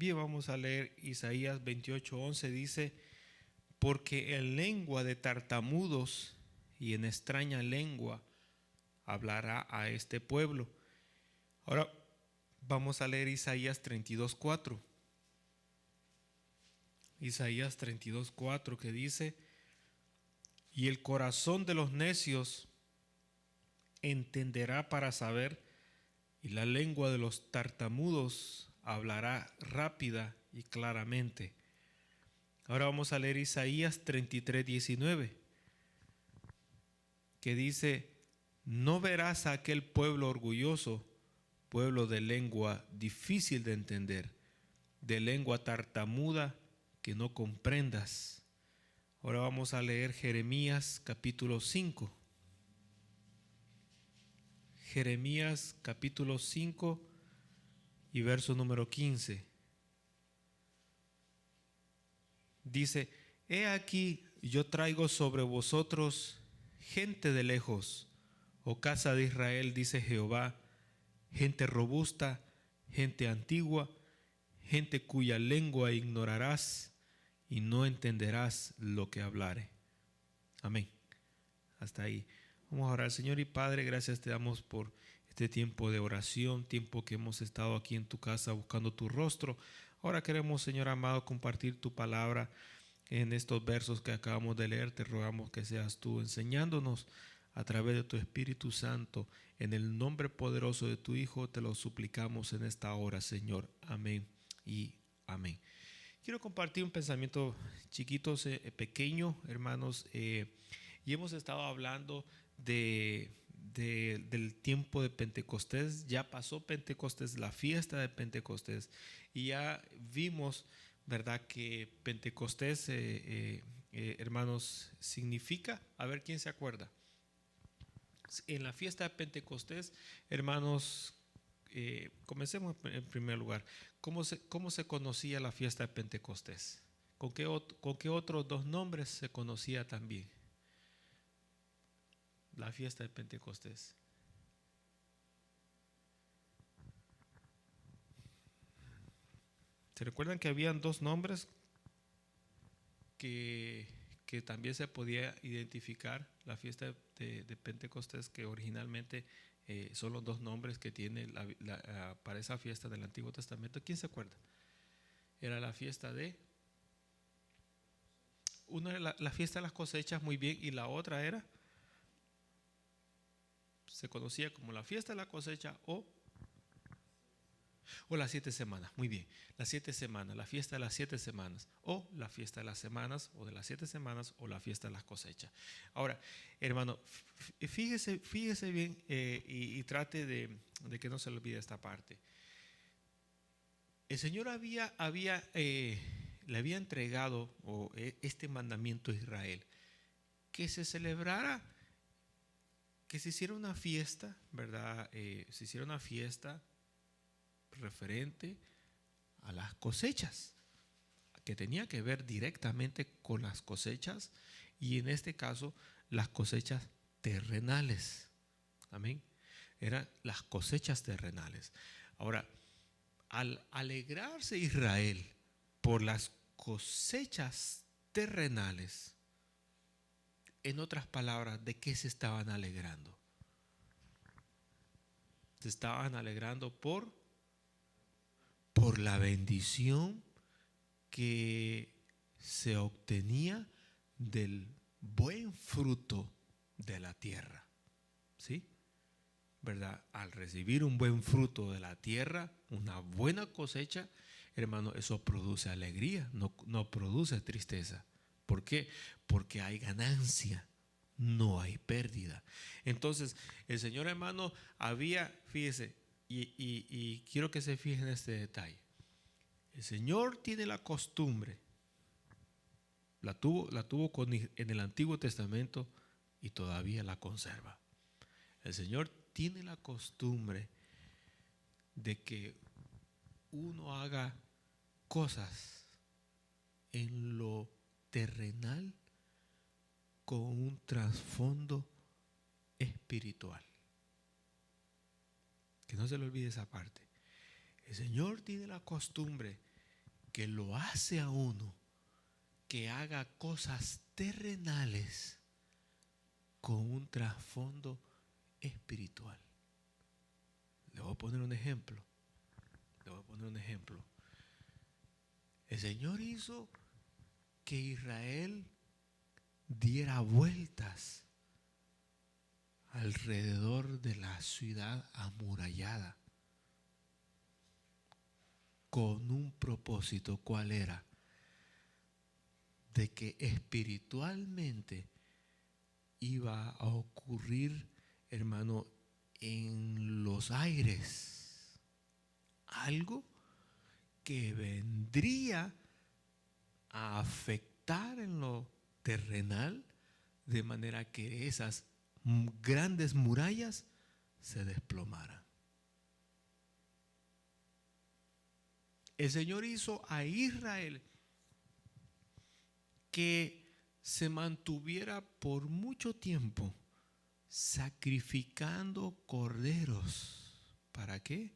Bien, vamos a leer Isaías 28:11. Dice: porque en lengua de tartamudos y en extraña lengua hablará a este pueblo. Ahora vamos a leer Isaías 32:4. Isaías 32:4, que dice: y el corazón de los necios entenderá para saber, y la lengua de los tartamudos hablará rápida y claramente. Ahora vamos a leer Isaías 33:19, que dice: no verás a aquel pueblo orgulloso, pueblo de lengua difícil de entender, de lengua tartamuda que no comprendas. Ahora vamos a leer Jeremías capítulo 5. Jeremías capítulo 5 y verso número 15. Dice: he aquí yo traigo sobre vosotros gente de lejos, oh casa de Israel, dice Jehová, gente robusta, gente antigua, gente cuya lengua ignorarás y no entenderás lo que hablare. Amén. Hasta ahí. Vamos a orar. Señor y Padre, gracias te damos por este tiempo de oración, tiempo que hemos estado aquí en tu casa buscando tu rostro. Ahora queremos, Señor amado, compartir tu palabra en estos versos que acabamos de leer. Te rogamos que seas tú enseñándonos a través de tu Espíritu Santo. En el nombre poderoso de tu Hijo te lo suplicamos en esta hora, Señor. Amén y amén. Quiero compartir un pensamiento chiquito, pequeño, hermanos. Y hemos estado hablando del tiempo de Pentecostés. Ya pasó Pentecostés, la fiesta de Pentecostés, y ya vimos, ¿verdad?, que Pentecostés, hermanos, significa, a ver quién se acuerda. En la fiesta de Pentecostés, hermanos, comencemos en primer lugar. ¿Cómo se conocía la fiesta de Pentecostés? ¿Con qué otros dos nombres se conocía también la fiesta de Pentecostés? ¿Se recuerdan que habían dos nombres que también se podía identificar la fiesta de Pentecostés, que originalmente son los dos nombres que tiene para esa fiesta del Antiguo Testamento? ¿Quién se acuerda? Era la fiesta de... Una era la fiesta de las cosechas, muy bien, y la otra era... se conocía como la fiesta de la cosecha o las 7 semanas, muy bien, las 7 semanas, la fiesta de las 7 semanas, o la fiesta de las semanas, o de las 7 semanas, o la fiesta de las cosechas. Ahora, hermano, fíjese bien, y trate de que no se le olvide esta parte. El Señor le había entregado este mandamiento a Israel, que se celebrara, que se hiciera una fiesta, ¿verdad? Se hiciera una fiesta referente a las cosechas, que tenía que ver directamente con las cosechas, y en este caso las cosechas terrenales. Amén. Eran las cosechas terrenales. Ahora, al alegrarse Israel por las cosechas terrenales, en otras palabras, ¿de qué se estaban alegrando? Se estaban alegrando por la bendición que se obtenía del buen fruto de la tierra. ¿Sí? ¿Verdad? Al recibir un buen fruto de la tierra, una buena cosecha, hermano, eso produce alegría, no produce tristeza. ¿Por qué? Porque hay ganancia, no hay pérdida. Entonces, el Señor, hermano, fíjese, y quiero que se fijen en este detalle. El Señor tiene la costumbre, la tuvo en el Antiguo Testamento y todavía la conserva. El Señor tiene la costumbre de que uno haga cosas en lo terrenal con un trasfondo espiritual. Que no se le olvide esa parte. El Señor tiene la costumbre que lo hace a uno que haga cosas terrenales con un trasfondo espiritual. Le voy a poner un ejemplo. El Señor hizo que Israel diera vueltas alrededor de la ciudad amurallada con un propósito. ¿Cuál era? De que espiritualmente iba a ocurrir, hermano, en los aires algo que vendría a afectar en lo terrenal, de manera que esas grandes murallas se desplomaran. El Señor hizo a Israel que se mantuviera por mucho tiempo sacrificando corderos. ¿Para qué?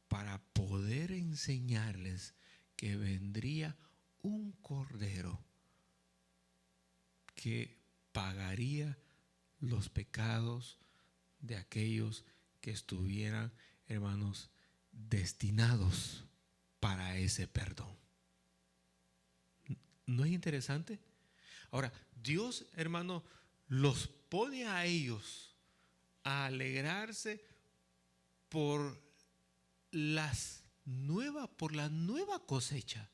Para poder enseñarles que vendría un cordero que pagaría los pecados de aquellos que estuvieran, hermanos, destinados para ese perdón. ¿No es interesante? Ahora, Dios, hermano, los pone a ellos a alegrarse por la nueva cosecha.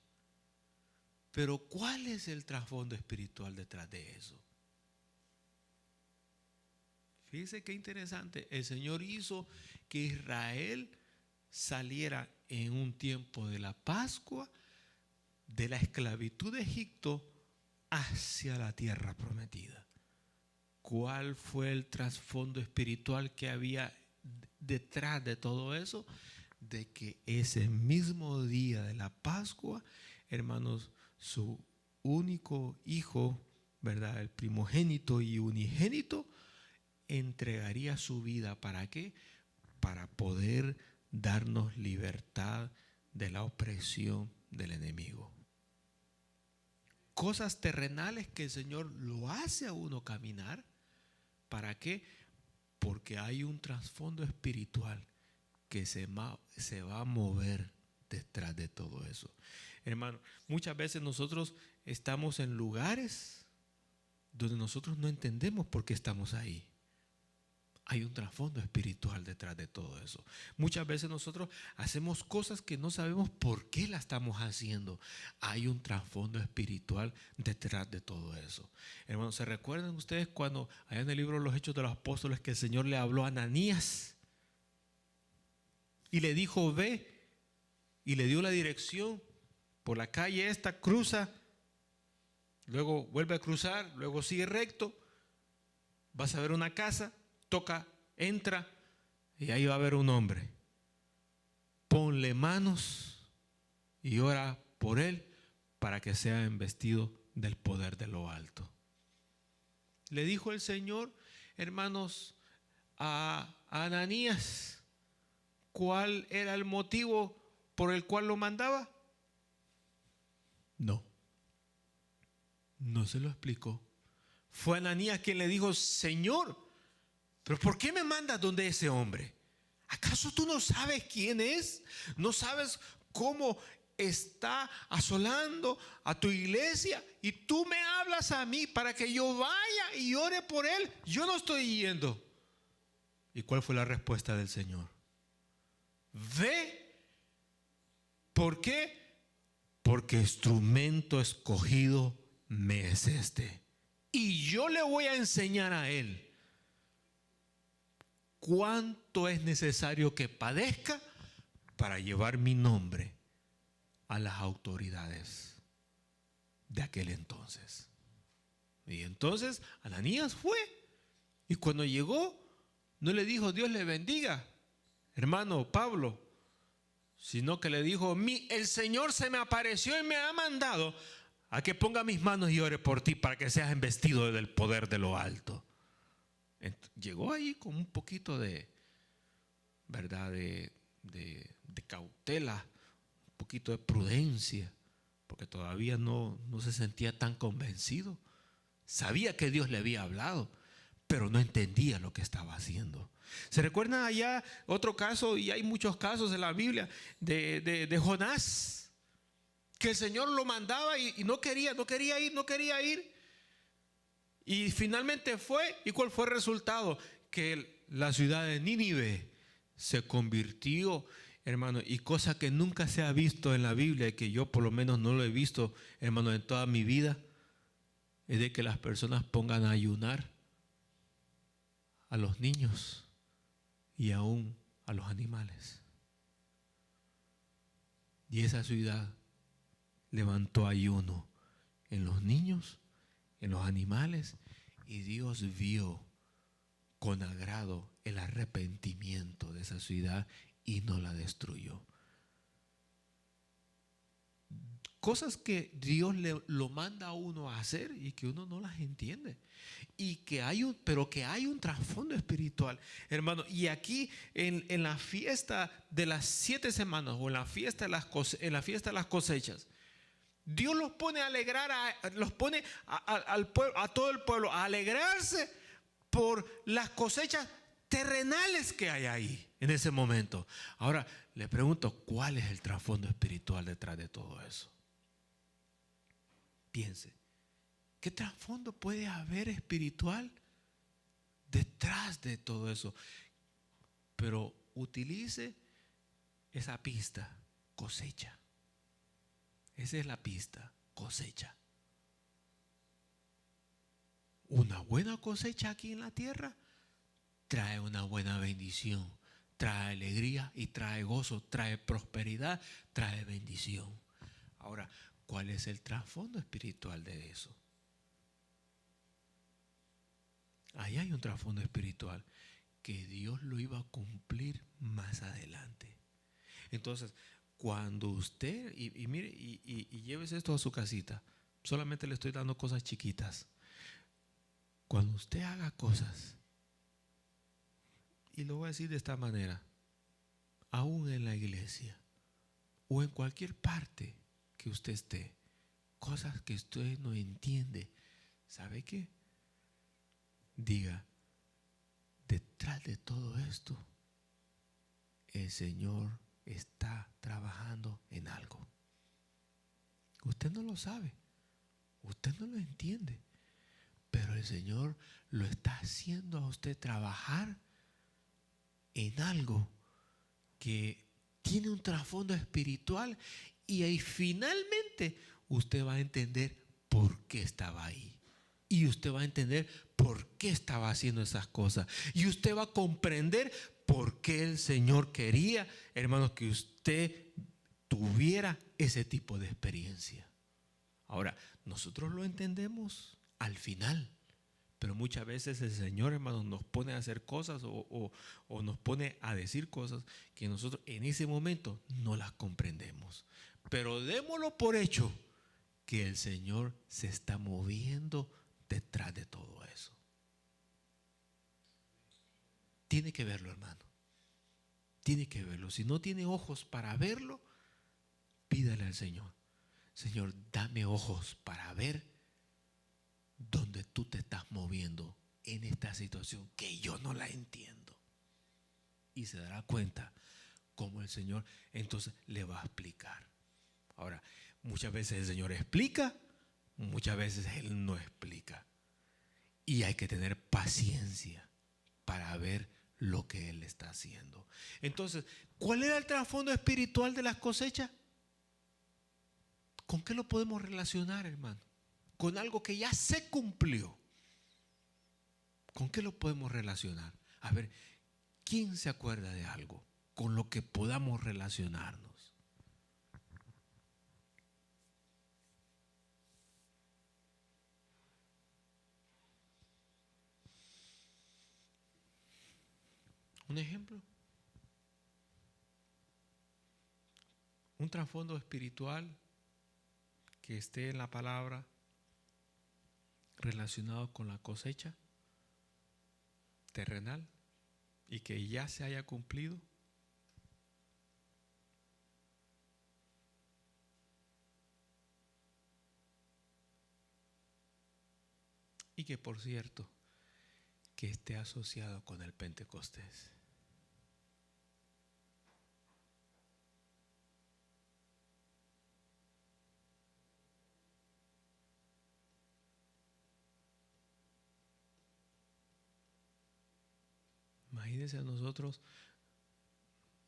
Pero ¿cuál es el trasfondo espiritual detrás de eso? Fíjese qué interesante. El Señor hizo que Israel saliera en un tiempo de la Pascua, de la esclavitud de Egipto, hacia la tierra prometida. ¿Cuál fue el trasfondo espiritual que había detrás de todo eso? De que ese mismo día de la Pascua, hermanos, su único hijo, ¿verdad?, el primogénito y unigénito, entregaría su vida. ¿Para qué? Para poder darnos libertad de la opresión del enemigo. Cosas terrenales que el Señor lo hace a uno caminar. ¿Para qué? Porque hay un trasfondo espiritual que se va a mover detrás de todo eso. Hermano, muchas veces nosotros estamos en lugares donde nosotros no entendemos por qué estamos ahí. Hay un trasfondo espiritual detrás de todo eso. Muchas veces nosotros hacemos cosas que no sabemos por qué las estamos haciendo. Hay un trasfondo espiritual detrás de todo eso. Hermanos, ¿se recuerdan ustedes cuando allá en el libro de los Hechos de los Apóstoles que el Señor le habló a Ananías y le dijo, ve, y le dio la dirección por la calle esta, cruza, luego vuelve a cruzar, luego sigue recto, vas a ver una casa, toca, entra y ahí va a haber un hombre. Ponle manos y ora por él para que sea investido del poder de lo alto. Le dijo el Señor, hermanos, a Ananías, ¿cuál era el motivo por el cual lo mandaba? No se lo explicó. Fue Ananías quien le dijo, Señor, ¿pero por qué me mandas donde ese hombre? ¿Acaso tú no sabes quién es? ¿No sabes cómo está asolando a tu iglesia? Y tú me hablas a mí para que yo vaya y ore por él. Yo no estoy yendo. ¿Y cuál fue la respuesta del Señor? Ve. ¿Por qué? Porque instrumento escogido me es este. Y yo le voy a enseñar a él cuánto es necesario que padezca para llevar mi nombre a las autoridades de aquel entonces. Y entonces Ananías fue, y cuando llegó no le dijo Dios le bendiga, hermano Pablo, sino que le dijo, el Señor se me apareció y me ha mandado a que ponga mis manos y ore por ti para que seas investido del poder de lo alto. Llegó ahí con un poquito de, ¿verdad?, de cautela, un poquito de prudencia, porque todavía no se sentía tan convencido. Sabía que Dios le había hablado, pero no entendía lo que estaba haciendo. ¿Se recuerdan allá otro caso? Y hay muchos casos en la Biblia de Jonás, que el Señor lo mandaba y no quería ir. Y finalmente fue. ¿Y cuál fue el resultado? Que la ciudad de Nínive se convirtió, hermano, y cosa que nunca se ha visto en la Biblia, que yo por lo menos no lo he visto, hermano, en toda mi vida, es de que las personas pongan a ayunar a los niños y aún a los animales. Y esa ciudad levantó ayuno en los niños, en los animales, y Dios vio con agrado el arrepentimiento de esa ciudad y no la destruyó. Cosas que Dios lo manda a uno a hacer y que uno no las entiende. Y que pero que hay un trasfondo espiritual, hermano. Y aquí en la fiesta de las 7 semanas o en la fiesta de las cosechas, Dios los pone a alegrar, los pone al pueblo, a todo el pueblo, a alegrarse por las cosechas terrenales que hay ahí en ese momento. Ahora le pregunto, ¿cuál es el trasfondo espiritual detrás de todo eso? Piense, ¿qué trasfondo puede haber espiritual detrás de todo eso? Pero utilice esa pista, cosecha. Esa es la pista, cosecha. Una buena cosecha aquí en la tierra trae una buena bendición, trae alegría y trae gozo, trae prosperidad, trae bendición. Ahora, ¿cuál es el trasfondo espiritual de eso? Ahí hay un trasfondo espiritual que Dios lo iba a cumplir más adelante. Entonces, cuando usted, y mire, y llévese esto a su casita, solamente le estoy dando cosas chiquitas. Cuando usted haga cosas, y lo voy a decir de esta manera, aún en la iglesia o en cualquier parte que usted esté, cosas que usted no entiende, ¿sabe qué? Diga, detrás de todo esto, el Señor está trabajando en algo. Usted no lo sabe, usted no lo entiende, pero el Señor lo está haciendo a usted trabajar en algo que tiene un trasfondo espiritual, y ahí finalmente usted va a entender por qué estaba ahí. Y usted va a entender por qué estaba haciendo esas cosas. Y usted va a comprender por qué el Señor quería, hermanos, que usted tuviera ese tipo de experiencia. Ahora, nosotros lo entendemos al final, pero muchas veces el Señor, hermanos, nos pone a hacer cosas o nos pone a decir cosas que nosotros en ese momento no las comprendemos. Pero démoslo por hecho que el Señor se está moviendo detrás de todo eso. Tiene que verlo, hermano. Tiene que verlo. Si no tiene ojos para verlo, pídale al Señor. Señor, dame ojos para ver dónde tú te estás moviendo en esta situación que yo no la entiendo. Y se dará cuenta cómo el Señor entonces le va a explicar. Ahora, muchas veces el Señor explica, muchas veces Él no explica. Y hay que tener paciencia para ver lo que Él está haciendo. Entonces, ¿cuál era el trasfondo espiritual de las cosechas? ¿Con qué lo podemos relacionar, hermano? Con algo que ya se cumplió. ¿Con qué lo podemos relacionar? A ver, ¿quién se acuerda de algo con lo que podamos relacionarnos? ¿Un ejemplo? Un trasfondo espiritual que esté en la palabra relacionado con la cosecha terrenal y que ya se haya cumplido. Y que por cierto, que esté asociado con el Pentecostés. Imagínense, a nosotros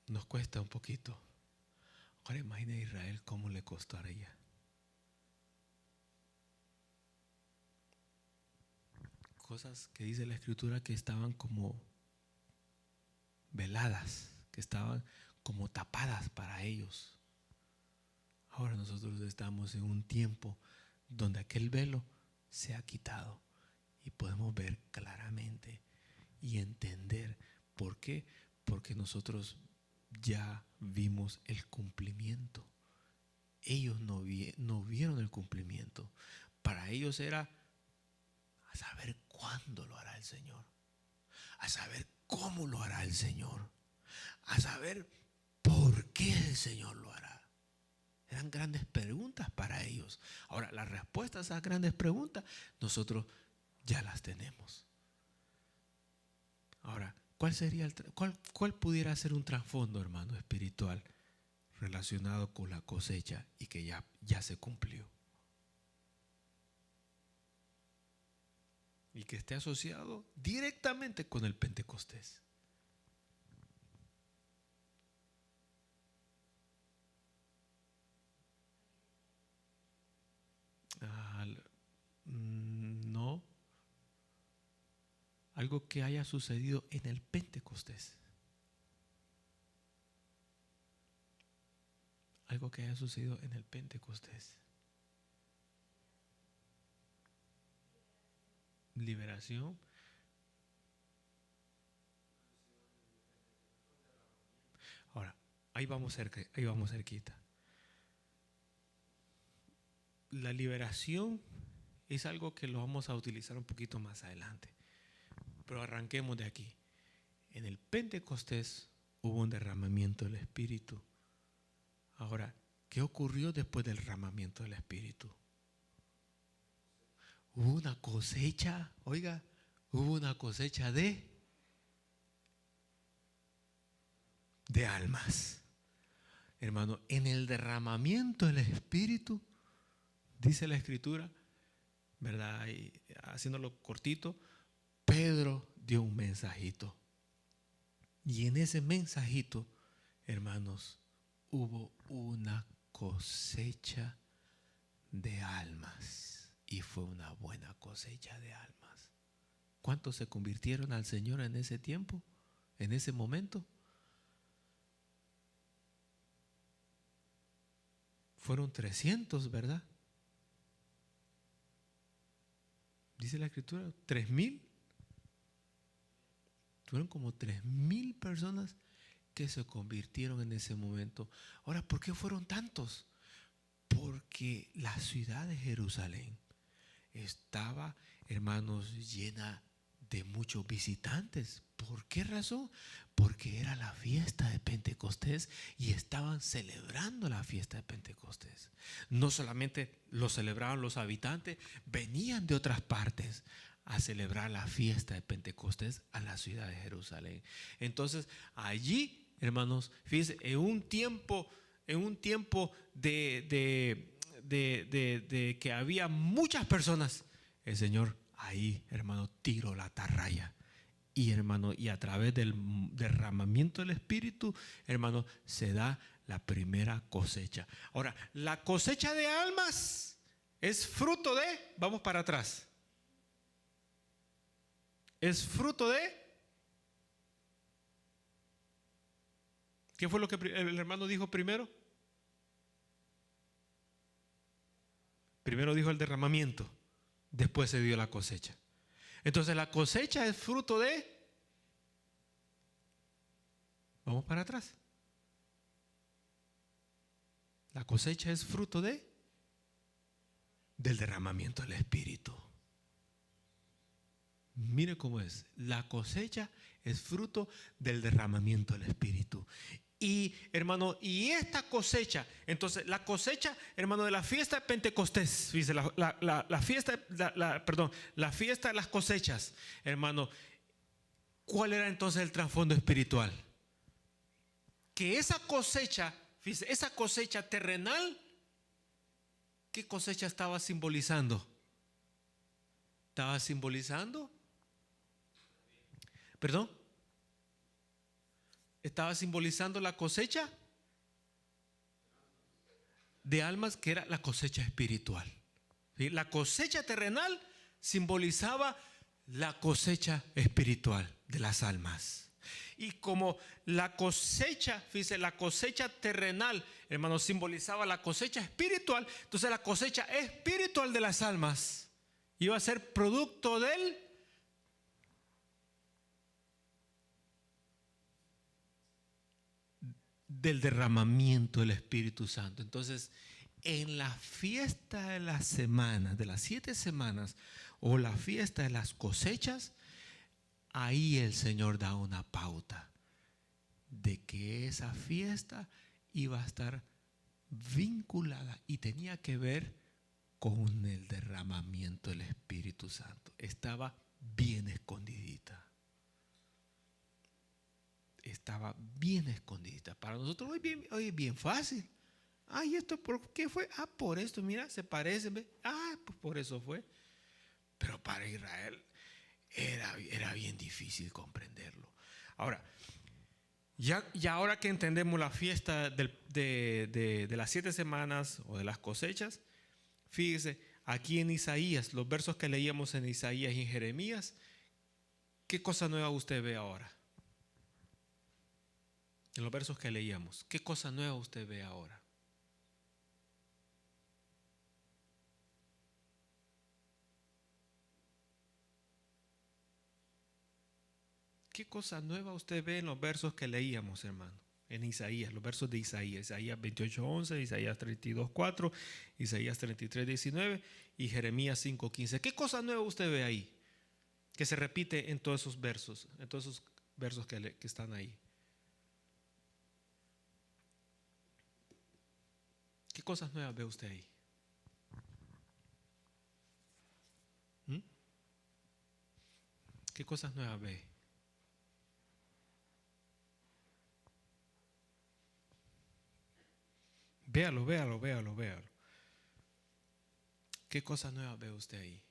nos cuesta un poquito. Ahora imagina a Israel cómo le costaría. Cosas que dice la Escritura que estaban como veladas, que estaban como tapadas para ellos. Ahora nosotros estamos en un tiempo donde aquel velo se ha quitado y podemos ver claramente y entender. ¿Por qué? Porque nosotros ya vimos el cumplimiento. Ellos no vieron el cumplimiento. Para ellos era a saber cuándo lo hará el Señor, a saber cómo lo hará el Señor, a saber por qué el Señor lo hará. Eran grandes preguntas para ellos. Ahora, las respuestas a esas grandes preguntas nosotros ya las tenemos. Ahora, ¿cuál pudiera ser un trasfondo, hermano, espiritual relacionado con la cosecha y que ya se cumplió? Y que esté asociado directamente con el Pentecostés. No. Algo que haya sucedido en el Pentecostés. Algo que haya sucedido en el Pentecostés. Liberación. Ahora, ahí vamos cerquita. La liberación es algo que lo vamos a utilizar un poquito más adelante. Pero arranquemos de aquí. En el Pentecostés hubo un derramamiento del Espíritu. Ahora, ¿qué ocurrió después del derramamiento del Espíritu? Hubo una cosecha, oiga, hubo una cosecha de almas. Hermano, en el derramamiento del Espíritu, dice la Escritura, ¿verdad? Y haciéndolo cortito, Pedro dio un mensajito. Y en ese mensajito, hermanos, hubo una cosecha de almas. Y fue una buena cosecha de almas. ¿Cuántos se convirtieron al Señor en ese tiempo? En ese momento. Fueron 300, ¿verdad? Dice la Escritura, 3,000. Fueron como 3,000 personas que se convirtieron en ese momento. Ahora, ¿por qué fueron tantos? Porque la ciudad de Jerusalén estaba, hermanos, llena de muchos visitantes. ¿Por qué razón? Porque era la fiesta de Pentecostés y estaban celebrando la fiesta de Pentecostés. No solamente lo celebraban los habitantes, venían de otras partes a celebrar la fiesta de Pentecostés a la ciudad de Jerusalén. Entonces, allí, hermanos, fíjense, en un tiempo de que había muchas personas, el Señor ahí, hermano, tiró la atarraya. Y hermano, y a través del derramamiento del Espíritu, hermano, se da la primera cosecha. Ahora, la cosecha de almas es fruto de, vamos para atrás. Es fruto de, ¿qué fue lo que el hermano dijo primero? Primero dijo el derramamiento, después se dio la cosecha. Entonces la cosecha es fruto de, vamos para atrás. La cosecha es fruto del derramamiento del Espíritu. Mire cómo es. La cosecha es fruto del derramamiento del Espíritu. Y hermano, y esta cosecha, entonces la cosecha, hermano, de la fiesta de Pentecostés, fíjese, la fiesta, perdón, la fiesta de las cosechas, hermano, ¿cuál era entonces el trasfondo espiritual? Que esa cosecha, fíjese, esa cosecha terrenal, ¿qué cosecha estaba simbolizando? Estaba simbolizando, perdón, estaba simbolizando la cosecha de almas, que era la cosecha espiritual. ¿Sí? La cosecha terrenal simbolizaba la cosecha espiritual de las almas. Y como la cosecha, fíjese, la cosecha terrenal, hermano, simbolizaba la cosecha espiritual, entonces la cosecha espiritual de las almas iba a ser producto del derramamiento del Espíritu Santo. Entonces, en la fiesta de las semanas, de las 7 semanas, o la fiesta de las cosechas, ahí el Señor da una pauta de que esa fiesta iba a estar vinculada y tenía que ver con el derramamiento del Espíritu Santo. Estaba bien escondidita. Estaba bien escondidita. Para nosotros hoy es bien fácil. Ay, ¿esto por qué fue? Ah, por esto, mira, se parece. ¿Ve? Ah, pues por eso fue. Pero para Israel era bien difícil comprenderlo. Ahora, ya ahora que entendemos la fiesta de las 7 semanas o de las cosechas, fíjese, aquí en Isaías, los versos que leíamos en Isaías y en Jeremías, ¿qué cosa nueva usted ve ahora? En los versos que leíamos, ¿qué cosa nueva usted ve ahora? ¿Qué cosa nueva usted ve en los versos que leíamos, hermano? En Isaías, los versos de Isaías, Isaías 28:11, Isaías 32:4, Isaías 33:19 y Jeremías 5:15. ¿Qué cosa nueva usted ve ahí? Que se repite en todos esos versos, que están ahí. ¿Qué cosas nuevas ve usted ahí? ¿Mm? ¿Qué cosas nuevas ve? Véalo, véalo, véalo, véalo. ¿Qué cosas nuevas ve usted ahí?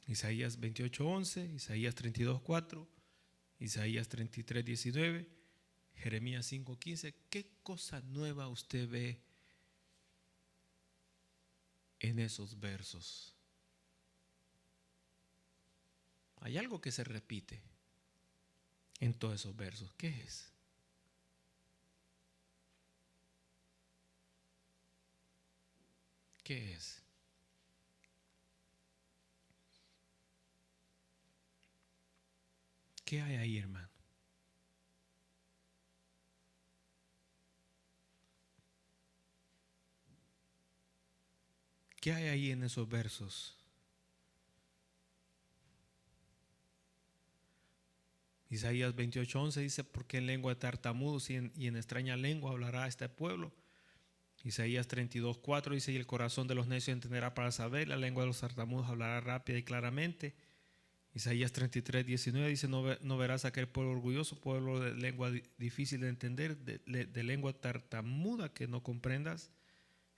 Isaías 28:11, Isaías 32:4, Isaías 33:19, Jeremías 5:15. ¿Qué cosa nueva usted ve en esos versos? Hay algo que se repite en todos esos versos. ¿Qué es? ¿Qué es? ¿Qué hay ahí, hermano? ¿Qué hay ahí en esos versos? Isaías 28:11 dice: porque en lengua de tartamudos y en extraña lengua hablará este pueblo. Isaías 32:4 dice: y el corazón de los necios entenderá para saber, la lengua de los tartamudos hablará rápida y claramente. Isaías 33:19 dice: no verás a aquel pueblo orgulloso, pueblo de lengua difícil de entender, de lengua tartamuda que no comprendas.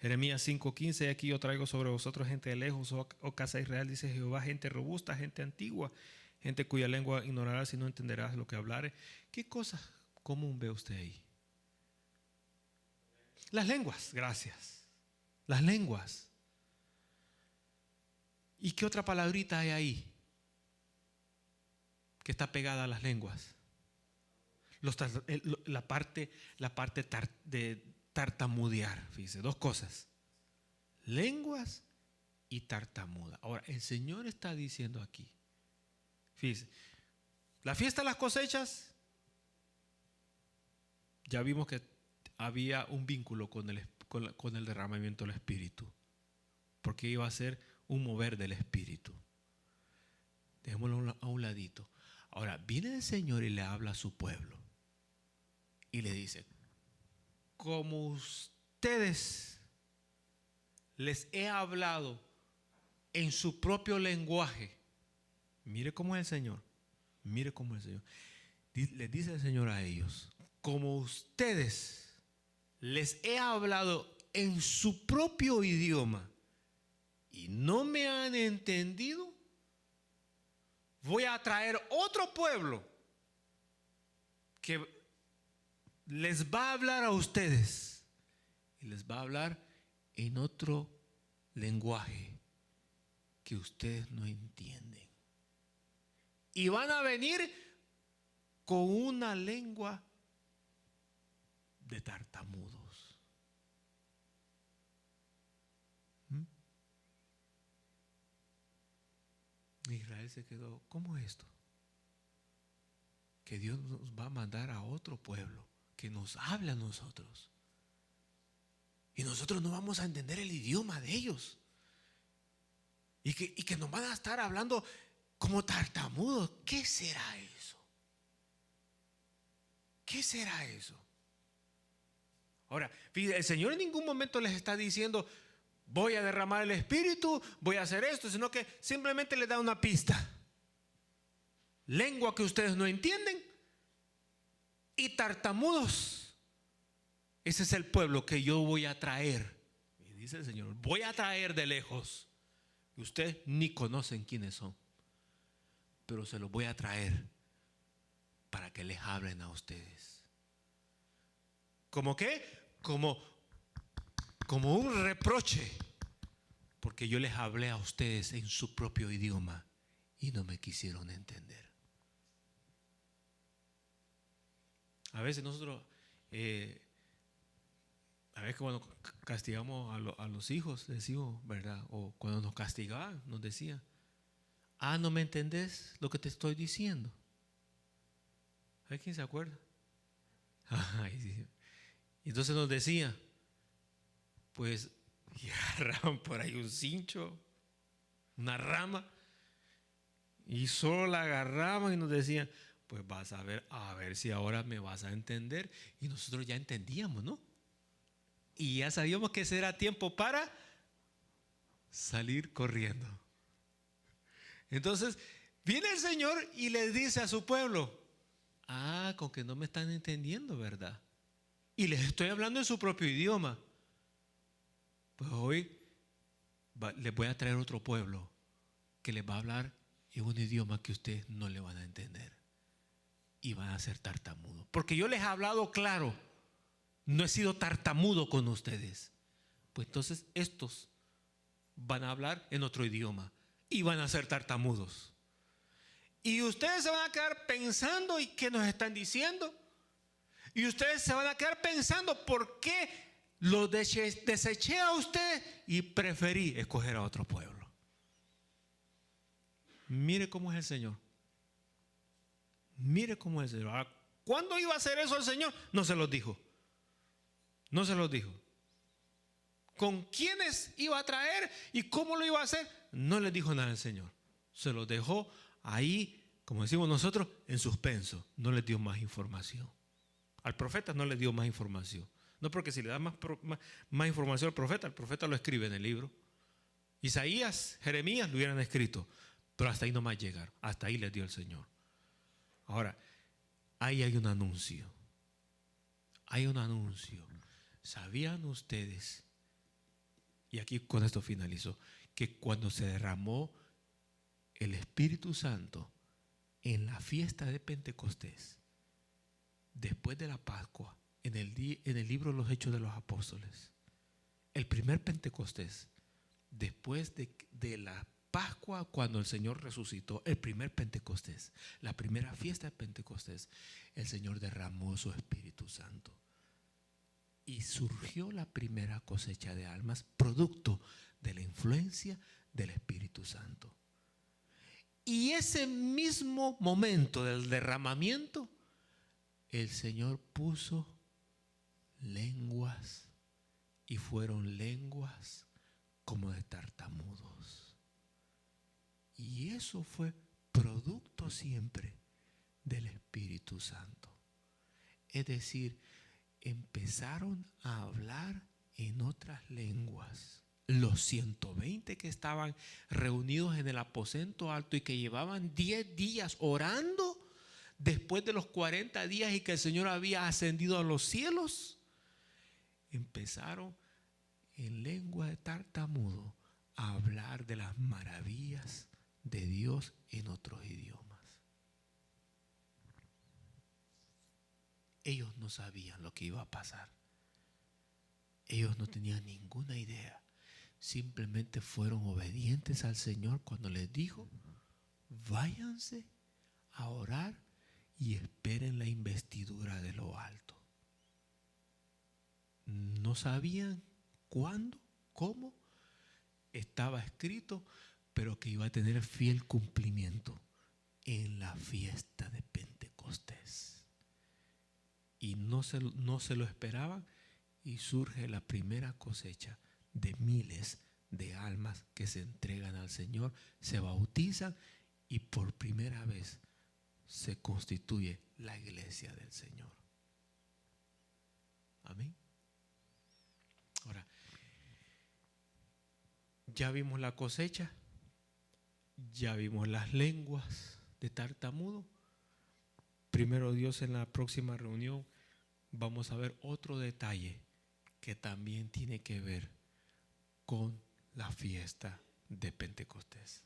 Jeremías 5:15: aquí yo traigo sobre vosotros gente de lejos, oh casa de Israel, dice Jehová, gente robusta, gente antigua, gente cuya lengua ignorarás y no entenderás lo que hablare. ¿Qué cosa común ve usted ahí? Las lenguas, gracias. Las lenguas. ¿Y qué otra palabrita hay ahí que está pegada a las lenguas? La parte de tartamudear, fíjese, dos cosas: lenguas y tartamuda. Ahora, el Señor está diciendo aquí, fíjese, la fiesta de las cosechas, ya vimos que había un vínculo con el derramamiento del Espíritu, porque iba a ser un mover del Espíritu. Dejémoslo a un ladito. Ahora, viene el Señor y le habla a su pueblo. Y le dice, como ustedes les he hablado en su propio lenguaje. Mire cómo es el Señor. Mire cómo es el Señor. Les dice el Señor a ellos, como ustedes les he hablado en su propio idioma y no me han entendido, voy a traer otro pueblo que les va a hablar a ustedes y les va a hablar en otro lenguaje que ustedes no entienden. Y van a venir con una lengua de tartamudos. Israel se quedó, ¿cómo es esto? Que Dios nos va a mandar a otro pueblo que nos hable a nosotros. Y nosotros no vamos a entender el idioma de ellos. Y que nos van a estar hablando como tartamudos. ¿Qué será eso? ¿Qué será eso? Ahora, el Señor en ningún momento les está diciendo, voy a derramar el Espíritu, voy a hacer esto, sino que simplemente les da una pista. Lengua que ustedes no entienden y tartamudos. Ese es el pueblo que yo voy a traer. Y dice el Señor, voy a traer de lejos. Y ustedes ni conocen quiénes son. Pero se los voy a traer para que les hablen a ustedes. ¿Cómo qué? Como un reproche. Porque yo les hablé a ustedes en su propio idioma y no me quisieron entender. A veces nosotros, a veces cuando castigamos a los hijos, decimos, ¿verdad? O cuando nos castigaban, nos decían, ¿no me entendés lo que te estoy diciendo? ¿Hay quien se acuerda? Y entonces nos decía, pues, y agarraban por ahí un cincho, una rama, y solo la agarraban y nos decían, pues vas a ver si ahora me vas a entender. Y nosotros ya entendíamos, ¿no? Y ya sabíamos que ese era tiempo para salir corriendo. Entonces, viene el Señor y le dice a su pueblo, con que no me están entendiendo, ¿verdad? Y les estoy hablando en su propio idioma. Pues hoy les voy a traer otro pueblo que les va a hablar en un idioma que ustedes no le van a entender. Y van a ser tartamudos. Porque yo les he hablado claro. No he sido tartamudo con ustedes. Pues entonces estos van a hablar en otro idioma. Y van a ser tartamudos. Y ustedes se van a quedar pensando, ¿y qué nos están diciendo? Y ustedes se van a quedar pensando, ¿por qué lo deseché a ustedes y preferí escoger a otro pueblo? Mire cómo es el Señor. Mire cómo es el Señor. ¿Cuándo iba a hacer eso el Señor? No se los dijo. No se los dijo. ¿Con quiénes iba a traer y cómo lo iba a hacer? No les dijo nada el Señor. Se los dejó ahí, como decimos nosotros, en suspenso. No les dio más información. Al profeta no le dio más información. No, porque si le da más información al profeta, el profeta lo escribe en el libro. Isaías, Jeremías lo hubieran escrito, pero hasta ahí no más llegar. Hasta ahí les dio el Señor. Ahora, ahí hay un anuncio. Hay un anuncio. ¿Sabían ustedes? Y aquí con esto finalizo. Que cuando se derramó el Espíritu Santo en la fiesta de Pentecostés, después de la Pascua, en el libro de los Hechos de los Apóstoles, el primer Pentecostés, después de la Pascua, cuando el Señor resucitó, el primer Pentecostés, la primera fiesta de Pentecostés, el Señor derramó su Espíritu Santo. Y surgió la primera cosecha de almas, producto de la influencia del Espíritu Santo. Y ese mismo momento del derramamiento, el Señor puso lenguas, y fueron lenguas como de tartamudos. Y eso fue producto siempre del Espíritu Santo. Es decir, empezaron a hablar en otras lenguas. Los 120 que estaban reunidos en el aposento alto y que llevaban 10 días orando después de los 40 días y que el Señor había ascendido a los cielos, empezaron en lengua de tartamudo a hablar de las maravillas de Dios en otros idiomas. Ellos no sabían lo que iba a pasar. Ellos no tenían ninguna idea. Simplemente fueron obedientes al Señor cuando les dijo: váyanse a orar y esperen la investidura de lo alto. No sabían cuándo, cómo, estaba escrito, pero que iba a tener fiel cumplimiento en la fiesta de Pentecostés. Y no se lo esperaban, y surge la primera cosecha de miles de almas que se entregan al Señor, se bautizan y por primera vez se constituye la iglesia del Señor. Amén. Ahora, ya vimos la cosecha, ya vimos las lenguas de tartamudo. Primero Dios, en la próxima reunión vamos a ver otro detalle que también tiene que ver con la fiesta de Pentecostés.